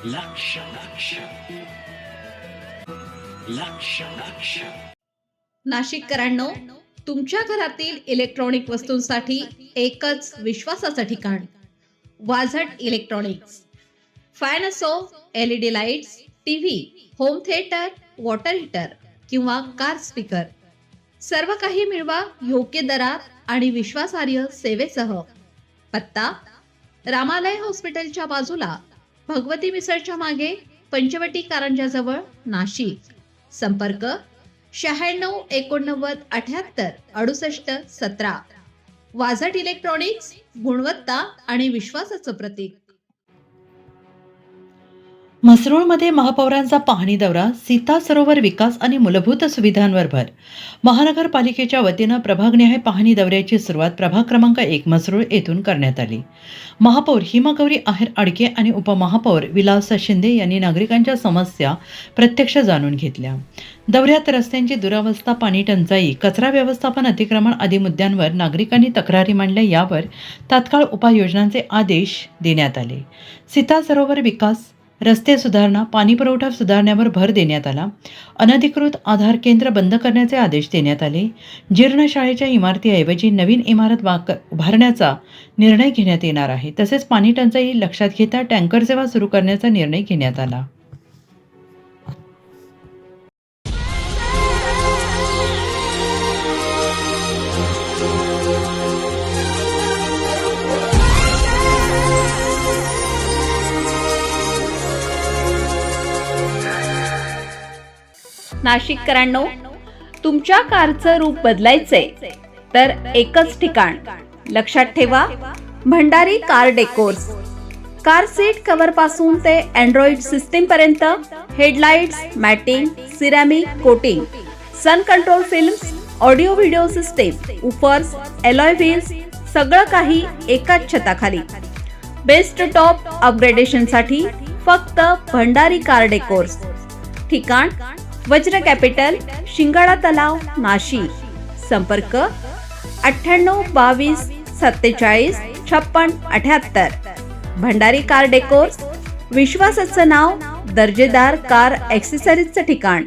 लक्ष लक्ष लक्ष लक्ष नाशिककरांनो, तुमच्या घरातील इलेक्ट्रॉनिक वस्तूंसाठी एकच विश्वासाचं ठिकाण वाझट इलेक्ट्रॉनिक्स. फॅन असो, LED lights, TV, home theatre, water heater किंवा कार स्पीकर, सर्व काही मिळवा योग्य दरात आणि विश्वासार्ह सेवेसह. पत्ता: रामालय हॉस्पिटलच्या बाजूला, भगवती मिसळच्या मागे, पंचवटी कारंजाजवळ, नाशिक. संपर्क: 96 89 78 68 17. वाझट इलेक्ट्रॉनिक्स, गुणवत्ता आणि विश्वासाचं प्रतीक. म्हसरूळमध्ये महापौरांचा पाहणी दौरा, सीता सरोवर विकास आणि मूलभूत सुविधांवर भर. महानगरपालिकेच्या वतीनं प्रभागनिहाय पाहणी दौऱ्याची सुरुवात प्रभाग क्रमांक 1 म्हसरूळ येथून करण्यात आली. महापौर हिमागौरी आहेर आडके आणि उपमहापौर विलास शिंदे यांनी नागरिकांच्या समस्या प्रत्यक्ष जाणून घेतल्या. दौऱ्यात रस्त्यांची दुरावस्था, पाणी टंचाई, कचरा व्यवस्थापन, अतिक्रमण आदी मुद्द्यांवर नागरिकांनी तक्रारी मांडल्या. यावर तात्काळ उपाययोजनांचे आदेश देण्यात आले. सीता सरोवर विकास, रस्ते सुधारणा, पाणी पुरवठा सुधारण्यावर भर देण्यात आला. अनधिकृत आधार केंद्र बंद करण्याचे आदेश देण्यात आले. जीर्ण शाळेच्या इमारतीऐवजी नवीन इमारत उभारण्याचा निर्णय घेण्यात येणार आहे. तसेच पाणी टंचाई लक्षात घेता टँकर सेवा सुरू करण्याचा निर्णय घेण्यात आला. नाशिककरांनो, तुमच्या कारचं रूप बदलायचंय तर एकच ठिकाण लक्षात ठेवा, Bhandari car decors. Car seat cover पासून ते अँड्रॉइड सिस्टीम पर्यंत, headlights, matting, ceramic coating, sun control films, audio video system, woofers, alloy wheels, सगळं काही एकाच छताखाली. बेस्ट टॉप अपग्रेडेशन साठी फक्त भंडारी कार डेकोर्स. ठिकाण: वज्र कॅपिटल, शिंगाडा तलाव, नाशिक. संपर्क: 98 22 47 56 78. भंडारी कार डेकोर्स, विश्वासाचं नाव, दर्जेदार कार ॲक्सेसरीजचं ठिकाण.